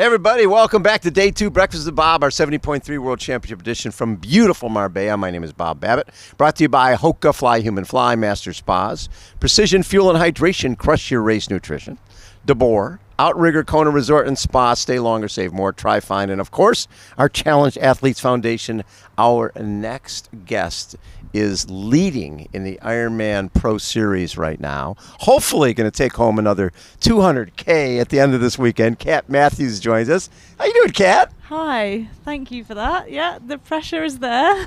Hey everybody, welcome back to Day 2, Breakfast with Bob, our 70.3 World Championship edition from beautiful Marbella. My name is Bob Babbitt. Brought to you by HOKA, Fly Human Fly, Master Spas, Precision Fuel and Hydration, Crush Your Race Nutrition, Deboer, Outrigger, Kona Resort and Spa, Stay Longer, Save More, TriFind, and of course, our Challenge Athletes Foundation. Our next guest is leading in the Ironman Pro Series right now. Hopefully going to take home another $200K at the end of this weekend. Kat Matthews joins us. How you doing, Kat? Hi, thank you for that. Yeah, the pressure is there.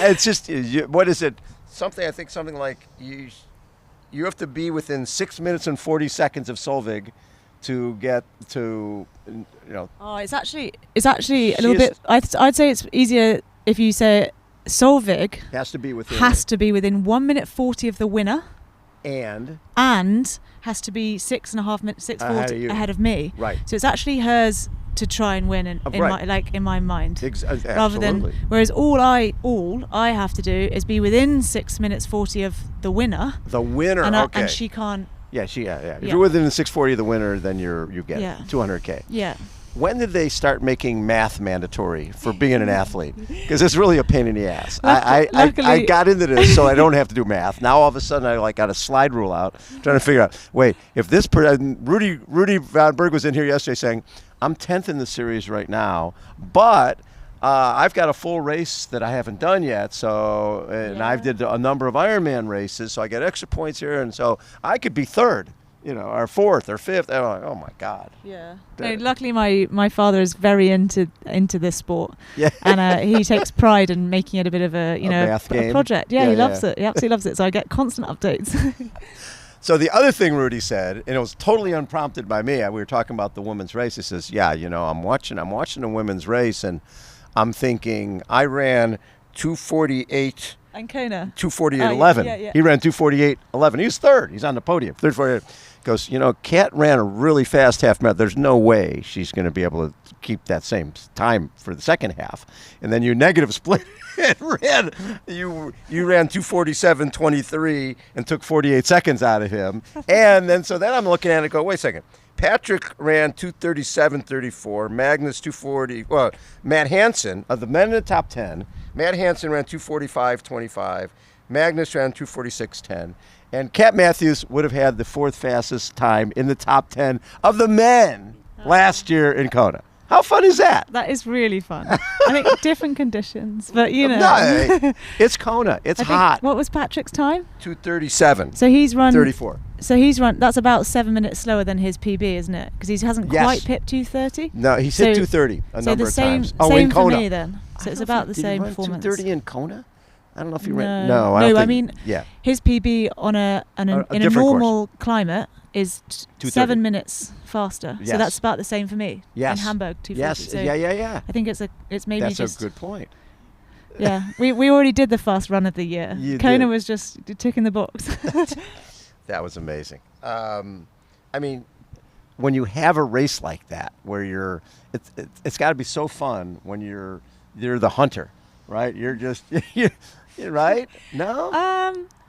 It's just, what is it? Something like you have to be within 6 minutes and 40 seconds of Solveig to get to, you know. Oh, it's actually a little bit, I'd say it's easier if you say Solveig has to be within 1 minute 40 of the winner, and has to be 6.5 minutes, 6:40 ahead of me. Right. So it's actually hers to try and win in my mind, rather than. Whereas all I have to do is be within 6 minutes 40 of the winner. The winner, okay. And she can't. Yeah. If you're within the 6:40 of the winner, then you get $200K. Yeah. When did they start making math mandatory for being an athlete? Because it's really a pain in the ass. I got into this so I don't have to do math. Now all of a sudden I got a slide rule out, trying to figure out, wait, if this Rudy Van Berg was in here yesterday saying, I'm 10th in the series right now, but I've got a full race that I haven't done yet, I've did a number of Ironman races, so I get extra points here, and so I could be third. Or fourth or fifth. I'm like, oh my God. Yeah. No, luckily, my father is very into this sport. Yeah. And he takes pride in making it a bit of a math game. Project. Yeah, he loves it. He absolutely loves it. So I get constant updates. So the other thing Rudy said, and it was totally unprompted by me. We were talking about the women's race. He says, "Yeah, I'm watching the women's race, and I'm thinking I ran 2:48." And Kona. 2:48.11. Yeah. He ran 2:48.11. He was third. He's on the podium. 3:48. Goes, Kat ran a really fast half marathon. There's no way she's going to be able to keep that same time for the second half. And then you negative split and you ran 2:47.23 and took 48 seconds out of him. And then I'm looking at it and go, wait a second. Patrick ran 2:37.34. Magnus 2:40. Well, Matt Hansen, of the men in the top 10, Matt Hansen ran 2:45.25. Magnus ran 2:46.10. And Kat Matthews would have had the fourth fastest time in the top 10 of the men last year in Kona. How fun is that? That is really fun. I think different conditions, but No, it's Kona. It's hot. What was Patrick's time? 2:37. So he's run 34. So he's run. That's about 7 minutes slower than his PB, isn't it? Because he hasn't quite pipped 2:30. No, he's hit 2:30 a number of times. Same in Kona. For me then. So it's about the same performance. 2:30 in Kona. I don't know if you ran. No, I mean, his PB in a normal climate is 7 minutes faster. Yes. So that's about the same for me. Yes. In Hamburg, 2:40. Yes. So Yeah. I think it's maybe that's just. a good point. Yeah, we already did the fast run of the year. Kona was just ticking the box. That was amazing. I mean, when you have a race like that, where it's got to be so fun when you're the hunter, right? You're just right? No.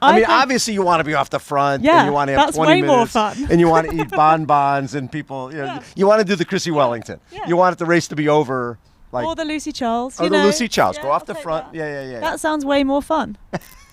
I mean, obviously you want to be off the front, and you want to have 20 minutes, that's way more fun. and you want to eat bonbons, and people, you want to do the Chrissy Wellington. Yeah. You want the race to be over. Or the Lucy Charles. Or the Lucy Charles. Go off the I'll front. That. Yeah. That sounds way more fun.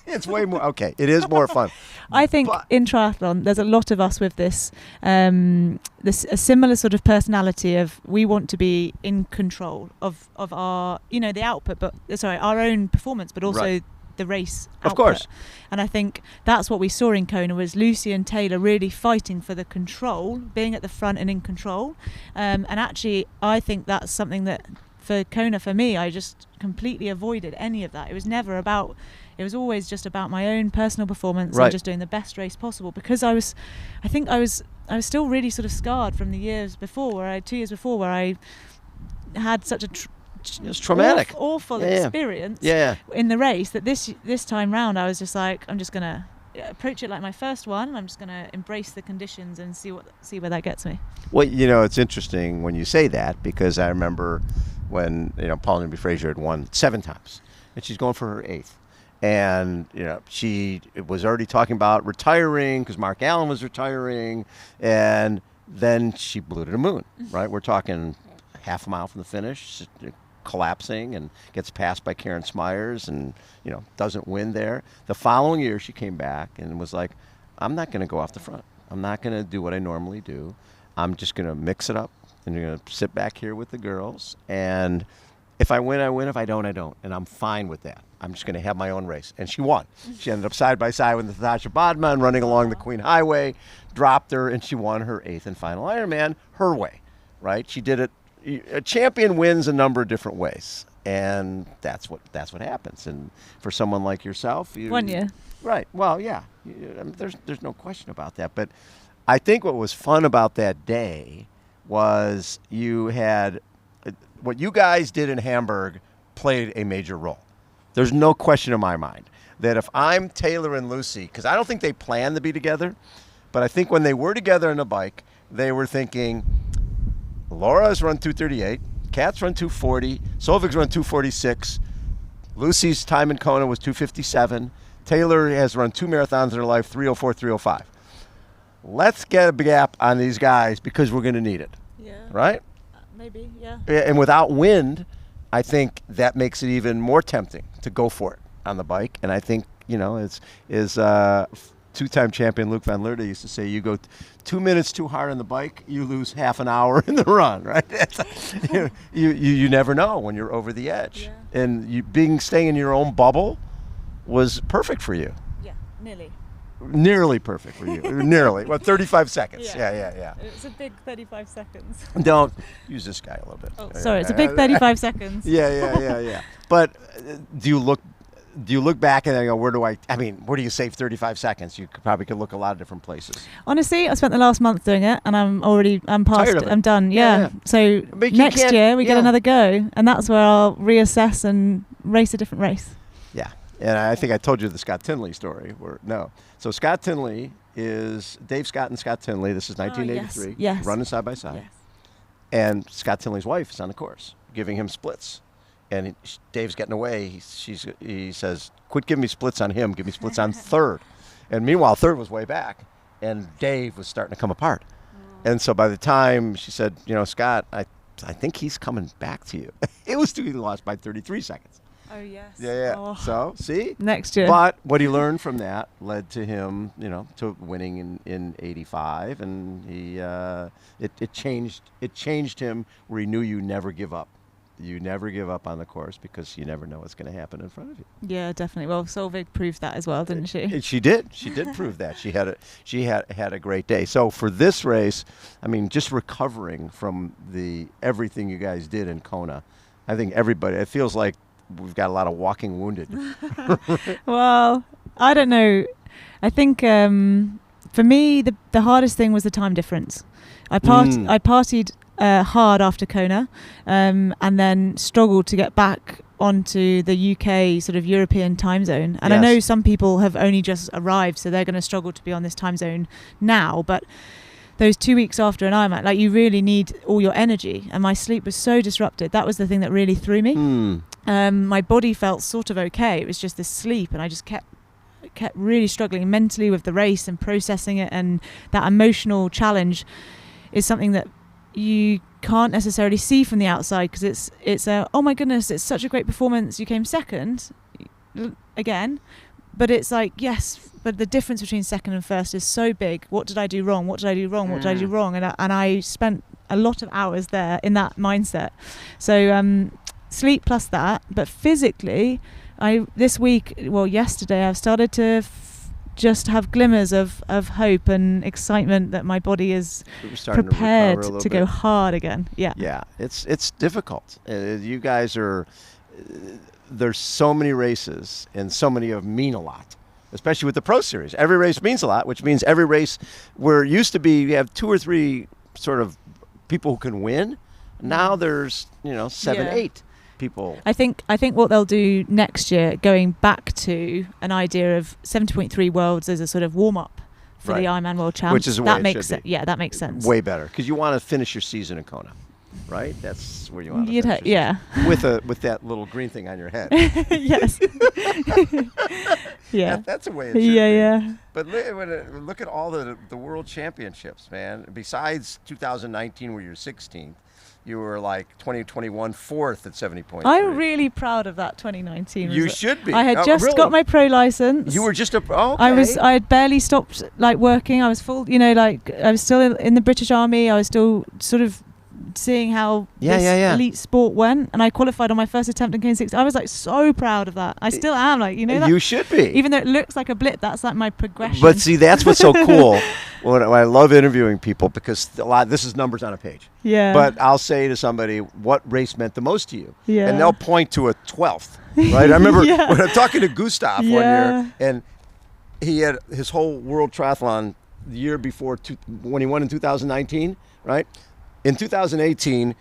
It's way more. Okay, it is more fun. I think in triathlon, there's a lot of us with this a similar sort of personality of we want to be in control of our, the output, but our own performance, but also the race output. Of course. And I think that's what we saw in Kona was Lucy and Taylor really fighting for the control, being at the front and in control. And actually, I think that's something that for Kona, for me, I just completely avoided any of that. It was never about. It was always just about my own personal performance and just doing the best race possible, because I was still really sort of scarred from the years before, 2 years before, where I had such a it was traumatic, awful experience in the race that this time round I was just like, I'm just gonna approach it like my first one, and I'm just gonna embrace the conditions and see where that gets me. Well, it's interesting when you say that, because I remember when Paula Newby Fraser had won 7 times, and she's going for her 8th. And, she was already talking about retiring because Mark Allen was retiring. And then she blew to the moon, right? We're talking half a mile from the finish, collapsing and gets passed by Karen Smyers and, doesn't win there. The following year she came back and was like, I'm not going to go off the front. I'm not going to do what I normally do. I'm just going to mix it up and you're going to sit back here with the girls. And if I win, I win. If I don't, I don't. And I'm fine with that. I'm just going to have my own race. And she won. She ended up side by side with Natasha Bodman running along the Queen Highway, dropped her, and she won her 8th and final Ironman her way, right? She did it. A champion wins a number of different ways. And that's what happens. And for someone like yourself, 1 year. Right. Well, yeah. There's no question about that. But I think what was fun about that day was you had what you guys did in Hamburg played a major role. There's no question in my mind that if I'm Taylor and Lucy, because I don't think they planned to be together, but I think when they were together on the bike, they were thinking, Laura's run 2:38, Kat's run 2:40, Solveig's run 2:46, Lucy's time in Kona was 2:57, Taylor has run 2 marathons in her life, 3:04, 3:05. Let's get a gap on these guys because we're going to need it. Yeah. Right? Maybe, yeah. And without wind, I think that makes it even more tempting to go for it on the bike. And I think, two-time champion Luc van Leerde used to say, you go 2 minutes too hard on the bike, you lose half an hour in the run, right? you never know when you're over the edge. Yeah. And staying in your own bubble was perfect for you. Yeah, nearly. Nearly perfect for you. Nearly. 35 seconds. Yeah. It's a big 35 seconds. Don't use this guy a little bit. Oh, sorry. It's a big 35 seconds. Yeah. But do you look back and go, where do you save 35 seconds? You probably could look a lot of different places. Honestly, I spent the last month doing it and I'm past tired of it. I'm done. Yeah. So next year we get another go and that's where I'll reassess and race a different race. Yeah. And I think I told you the Scott Tinley story. So Scott Tinley is Dave Scott and Scott Tinley. This is 1983. Yes. Running side by side. Yes. And Scott Tinley's wife is on the course, giving him splits. And Dave's getting away. He says, quit giving me splits on him. Give me splits on third. And meanwhile, third was way back. And Dave was starting to come apart. And so by the time she said, Scott, I think he's coming back to you. It was he lost by 33 seconds. Oh, yes. Yeah. Oh. So, see? Next year. But what he learned from that led to him, to winning in 85. And it changed him where he knew you never give up. You never give up on the course because you never know what's going to happen in front of you. Yeah, definitely. Well, Solveig proved that as well, didn't she? She did. She did prove that. She had a great day. So for this race, just recovering from everything you guys did in Kona, I think it feels like we've got a lot of walking wounded. Well, I don't know. I think for me, the hardest thing was the time difference. I partied hard after Kona and then struggled to get back onto the UK sort of European time zone. And yes. I know some people have only just arrived, so they're going to struggle to be on this time zone now. But those 2 weeks after an Ironman, you really need all your energy. And my sleep was so disrupted. That was the thing that really threw me. My body felt sort of okay. It was just this sleep, and I just kept really struggling mentally with the race and processing it. And that emotional challenge is something that you can't necessarily see from the outside because it's oh my goodness, it's such a great performance. You came second again, but it's like, yes, but the difference between second and first is so big. What did I do wrong? What did I do wrong? What did I do wrong? And I spent a lot of hours there in that mindset. So sleep plus that, but physically, yesterday I've started to just have glimmers of hope and excitement that my body is prepared to go hard again. Yeah, it's difficult. You guys there's so many races and so many of them mean a lot, especially with the Pro Series. Every race means a lot, which means every race where it used to be you have 2 or 3 sort of people who can win. Now there's 7, 8 people. I think what they'll do next year, going back to an idea of 70.3 worlds as a sort of warm up for the Ironman World Championship, which is the way it should be. Yeah, that makes sense. Way better because you want to finish your season in Kona. right? That's where you want to You'd finish. yeah. With that little green thing on your head. Yes. Yeah. That's a way it should be. Yeah. But look at all the world championships, man. Besides 2019, where you're 16th, you were like 2021 fourth at 70.3. I'm really proud of that 2019. You should be. I had just really? got my pro license. You were just okay. I had barely stopped like working. I was full, like I was still in the British Army. I was still sort of seeing how this elite sport went, and I qualified on my first attempt in Kona 60. I was like so proud of that. I still am, like, that. You should be. Even though it looks like a blip, that's like my progression. But see, that's what's so cool. When I love interviewing people, because this is numbers on a page. Yeah. But I'll say to somebody, what race meant the most to you? Yeah. And they'll point to a 12th, right? I remember when I'm talking to Gustav one year, and he had his whole world triathlon the year before when he won in 2019, right? In 2018,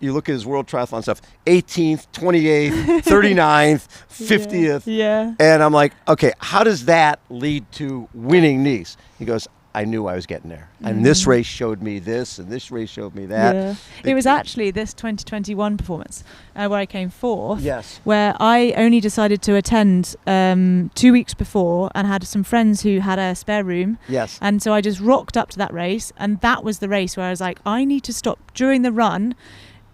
you look at his world triathlon stuff, 18th, 28th, 39th, 50th. Yeah. And I'm like, okay, how does that lead to winning Nice? He goes, I knew I was getting there. And this race showed me this, and this race showed me that. Yeah. It was actually this 2021 performance where I came fourth, yes, where I only decided to attend 2 weeks before and had some friends who had a spare room. Yes. And so I just rocked up to that race, and that was the race where I was like, I need to stop. During the run,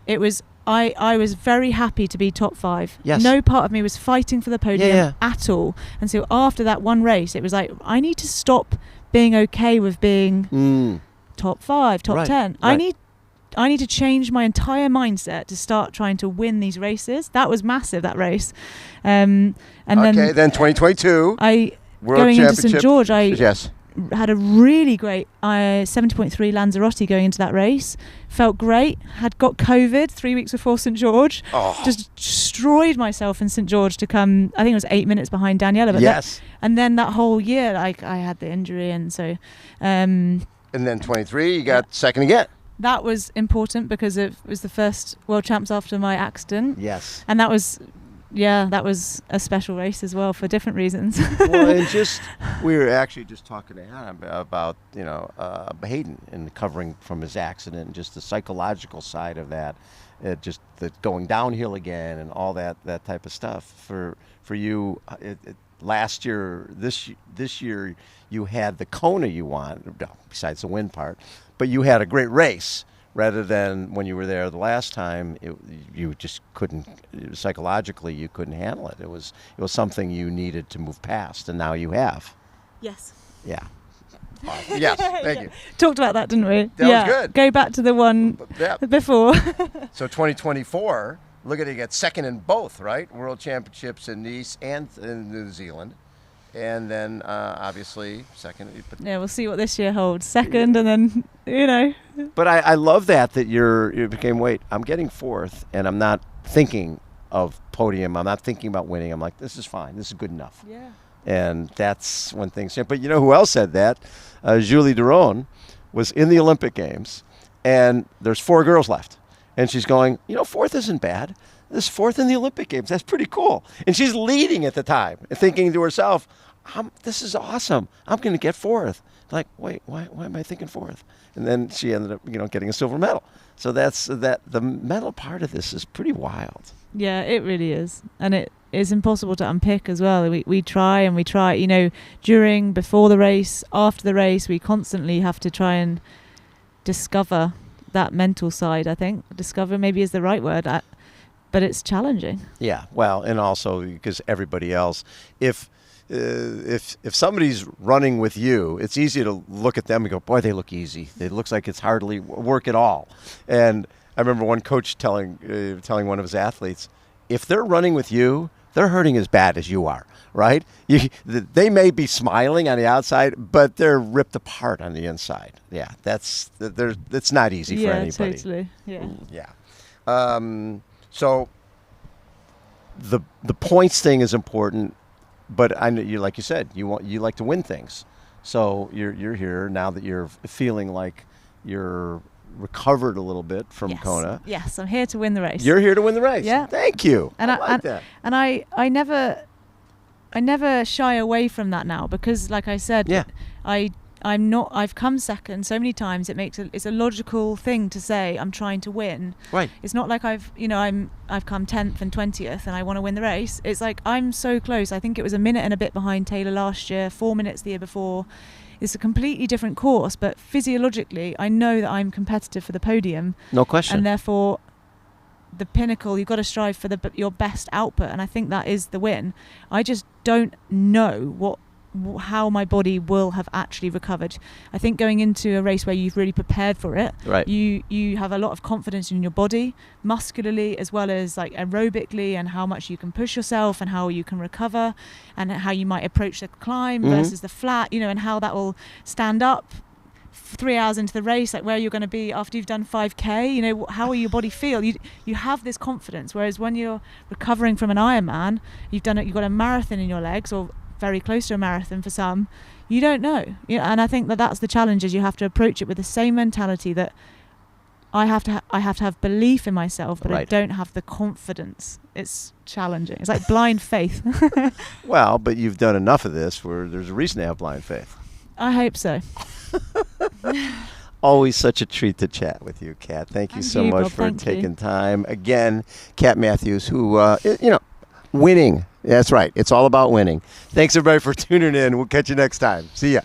it was... I was very happy to be top 5. Yes. No part of me was fighting for the podium at all. And so after that one race, it was like, I need to stop being okay with being top 5, top 10. Right. I need to change my entire mindset to start trying to win these races. That was massive, that race. And then 2022. Going into St. George, yes, had a really great 70.3 Lanzarote going into that race. Felt great. Had got COVID 3 weeks before St. George. Just destroyed myself in St. George to come, I think it was 8 minutes behind Daniela. But yes. And then that whole year, like, I had the injury, and so... and then 23, you got second again. That was important because it was the first World Champs after my accident. Yes. And that was a special race as well for different reasons. Well, and we were actually just talking to Hannah about Hayden and covering from his accident and just the psychological side of that, just the going downhill again and all that type of stuff. For you, last year, this year you had the Kona you won, besides the win part, but you had a great race. Rather than when you were there the last time, you just couldn't, psychologically, you couldn't handle it. It was something you needed to move past, and now you have. Yes. Yeah. Yes, thank you. Talked about that, didn't we? That was good. Go back to the one before. So 2024, look at it, you got second in both, right? World Championships in Nice and in New Zealand. And then, obviously, second. Yeah, we'll see what this year holds. Second, and then, But I love that you became, I'm getting fourth, and I'm not thinking of podium. I'm not thinking about winning. I'm like, this is fine. This is good enough. Yeah. And that's when things change. But you know who else said that? Julie Deron was in the Olympic Games, and there's 4 girls left. And she's going, fourth isn't bad. This fourth in the Olympic Games, that's pretty cool. And she's leading at the time, thinking to herself, this is awesome. I'm going to get fourth. Like, wait, why am I thinking fourth? And then she ended up, getting a silver medal. So the medal part of this is pretty wild. Yeah, it really is. And it is impossible to unpick as well. We try, before the race, after the race, we constantly have to try and discover that mental side, I think. Discover maybe is the right word. But it's challenging. Yeah, well, and also because everybody else, if somebody's running with you, it's easy to look at them and go, boy, they look easy. It looks like it's hardly work at all. And I remember one coach telling one of his athletes, if they're running with you, they're hurting as bad as you are, right? They may be smiling on the outside, but they're ripped apart on the inside. Yeah, that's not easy for anybody. Totally. Yeah, totally. So the points thing is important, but I know like you said, you like to win things. So you're here now that you're feeling like you're recovered a little bit from Kona. Yes, I'm here to win the race. You're here to win the race. Yeah. Thank you. And I like that. And I never shy away from that now because, like I said, I I've come second so many times. It's a logical thing to say I'm trying to win. Right. It's not like I've come 10th and 20th and I want to win the race. It's like I'm so close. I think it was a minute and a bit behind Taylor last year, 4 minutes the year before. It's a completely different course, but physiologically I know that I'm competitive for the podium. No question. And therefore the pinnacle, you've got to strive for your best output, and I think that is the win. I just don't know how my body will have actually recovered. I think going into a race where you've really prepared for it, right, you have a lot of confidence in your body, muscularly as well as like aerobically, and how much you can push yourself and how you can recover and how you might approach the climb versus the flat, and how that will stand up 3 hours into the race, like where you're going to be after you've done 5k, how will your body feel? You have this confidence, whereas when you're recovering from an Ironman, you've got a marathon in your legs, or very close to a marathon for some, you don't know. And I think that's the challenge, is you have to approach it with the same mentality that I have to have belief in myself, but right. I don't have the confidence. It's challenging. It's like blind faith. Well, but you've done enough of this where there's a reason to have blind faith. I hope so. Always such a treat to chat with you, Kat. Thank you so much for taking time. Again, Kat Matthews, who, winning. That's right. It's all about winning. Thanks, everybody, for tuning in. We'll catch you next time. See ya.